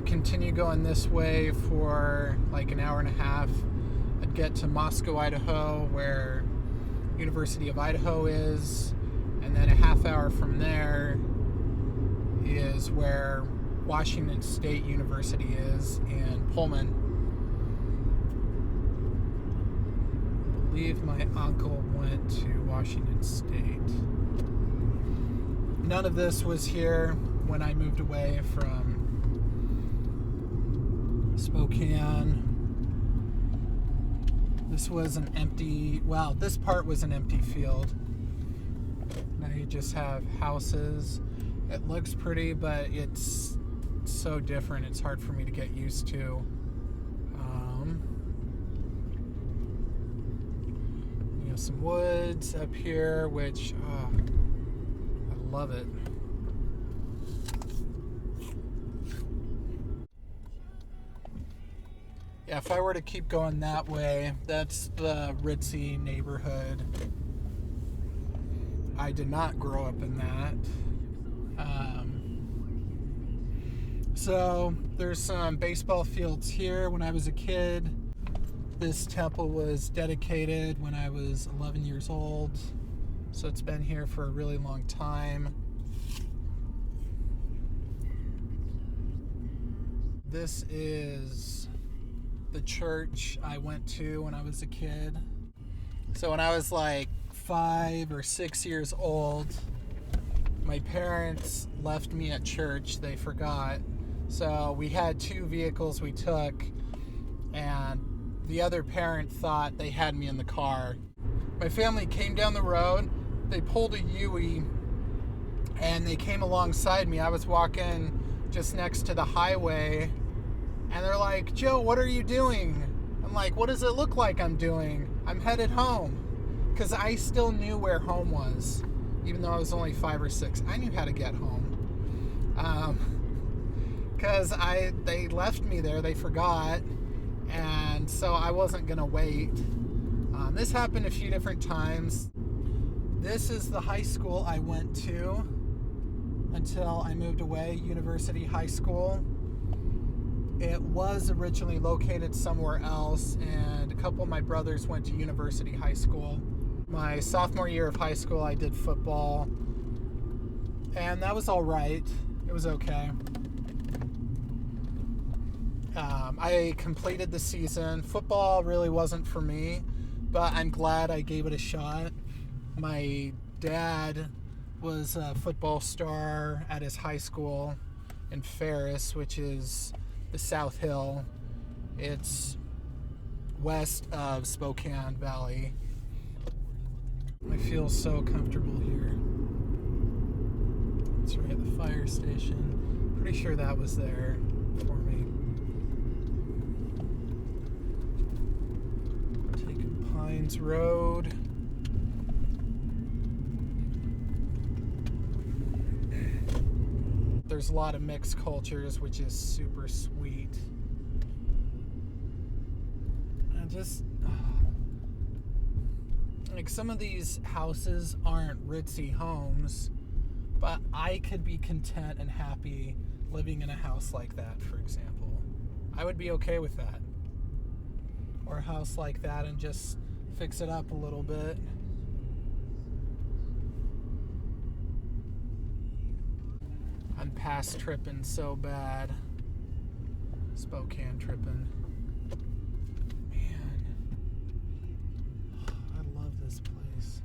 continue going this way for like an hour and a half. I'd get to Moscow, Idaho, where University of Idaho is, and then a half hour from there is where Washington State University is in Pullman. I believe my uncle went to Washington State. None of this was here when I moved away from Spokane. This was an empty, well, this part was an empty field. Now you just have houses. It looks pretty, but it's so different. It's hard for me to get used to. You know, some woods up here, which I love it. Yeah, if I were to keep going that way, that's the ritzy neighborhood. I did not grow up in that. So there's some baseball fields here. When I was a kid, this temple was dedicated when I was 11 years old. So it's been here for a really long time. This is the church I went to when I was a kid. So when I was like 5 or 6 years old, my parents left me at church. They forgot. So we had 2 vehicles we took, and the other parent thought they had me in the car. My family came down the road. They pulled a Yui, and they came alongside me. I was walking just next to the highway, and they're like, "Joe, what are you doing?" I'm like, "What does it look like I'm doing? I'm headed home." Because I still knew where home was, even though I was only 5 or 6. I knew how to get home. Because they left me there, they forgot, and so I wasn't going to wait. This happened a few different times. This is the high school I went to until I moved away, University High School. It was originally located somewhere else, and a couple of my brothers went to University High School. My sophomore year of high school, I did football, and that was all right. It was okay. I completed the season. Football really wasn't for me, but I'm glad I gave it a shot. My dad was a football star at his high school in Ferris, which is the South Hill. It's west of Spokane Valley. I feel so comfortable here. It's right at the fire station. Pretty sure that was there for me. Taking Pines Road. There's a lot of mixed cultures, which is super sweet. And just like some of these houses aren't ritzy homes, but I could be content and happy living in a house like that, for example. I would be okay with that. Or a house like that and just fix it up a little bit. I'm past tripping so bad. Spokane tripping. Man. I love this place.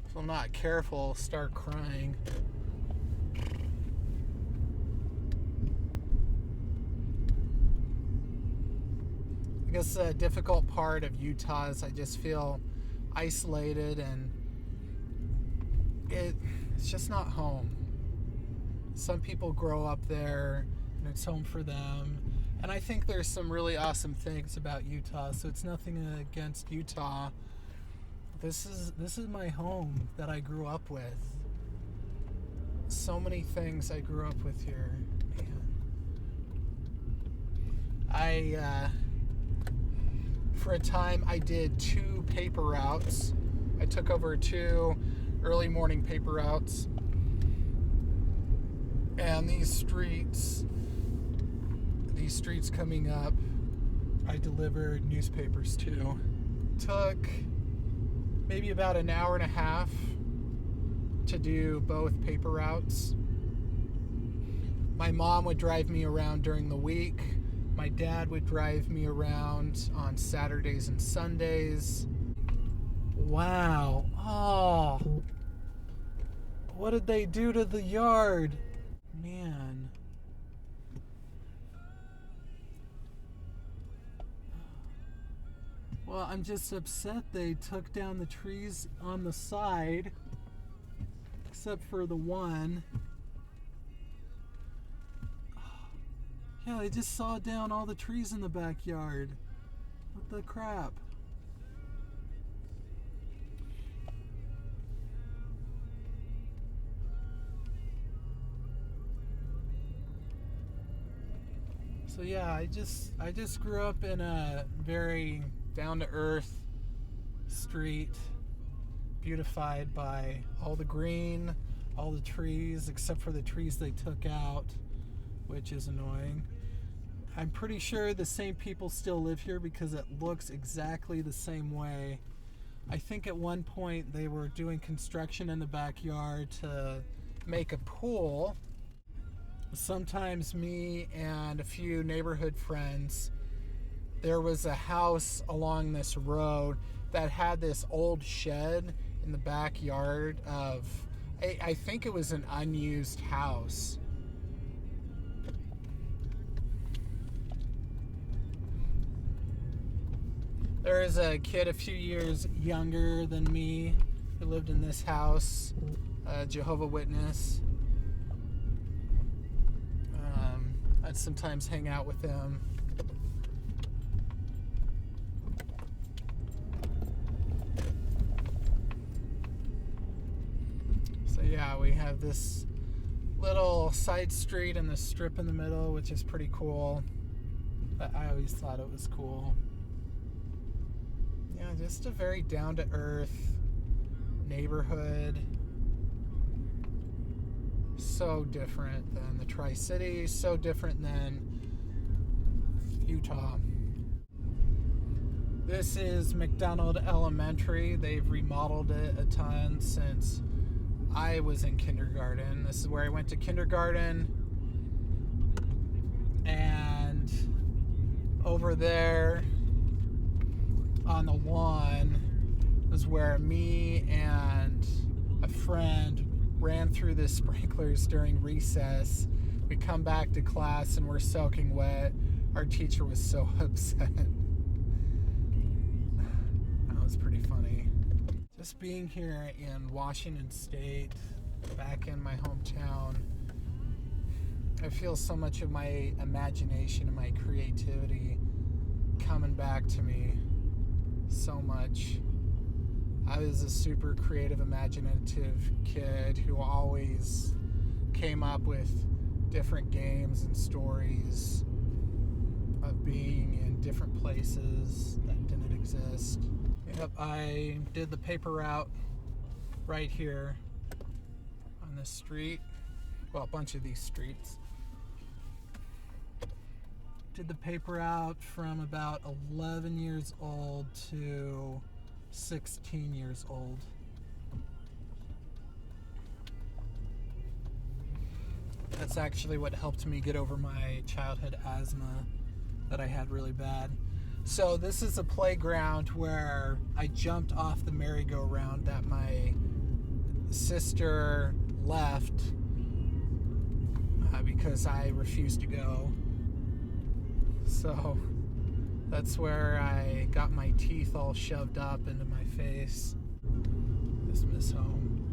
If I'm not careful, I'll start crying. I guess the difficult part of Utah is I just feel isolated, and it's just not home. Some people grow up there and it's home for them, and I think there's some really awesome things about Utah, so it's nothing against Utah. This is my home that I grew up with. So many things I grew up with here, man. For a time I did 2 paper routes. I took over 2 early morning paper routes. And these streets these streets coming up, I delivered newspapers to. Took maybe about an hour and a half to do both paper routes. My mom would drive me around during the week. My dad would drive me around on Saturdays and Sundays. Wow. Oh. What did they do to the yard? Man. Well, I'm just upset they took down the trees on the side, except for the one. Yeah, they just sawed down all the trees in the backyard. What the crap? So yeah, I just grew up in a very down-to-earth street, beautified by all the green, all the trees, except for the trees they took out, which is annoying. I'm pretty sure the same people still live here because it looks exactly the same way. I think at one point they were doing construction in the backyard to make a pool. Sometimes me and a few neighborhood friends, there was a house along this road that had this old shed in the backyard of, I think it was an unused house. There is a kid a few years younger than me who lived in this house, a Jehovah's Witness. I'd sometimes hang out with him. So yeah, we have this little side street and the strip in the middle, which is pretty cool. But I always thought it was cool. Yeah, just a very down-to-earth neighborhood. So different than the Tri-Cities, so different than Utah. This is McDonald Elementary. They've remodeled it a ton since I was in kindergarten. This is where I went to kindergarten. And over there on the lawn is where me and a friend ran through the sprinklers during recess. We come back to class and we're soaking wet. Our teacher was so upset. That was pretty funny. Just being here in Washington State, back in my hometown, I feel so much of my imagination and my creativity coming back to me. So much. I was a super creative, imaginative kid who always came up with different games and stories of being in different places that didn't exist. Yep, I did the paper route right here on this street. Well, a bunch of these streets. Did the paper route from about 11 years old to 16 years old. That's actually what helped me get over my childhood asthma that I had really bad. So this is a playground where I jumped off the merry-go-round that my sister left because I refused to go. So that's where I got my teeth all shoved up into my face. Just miss home.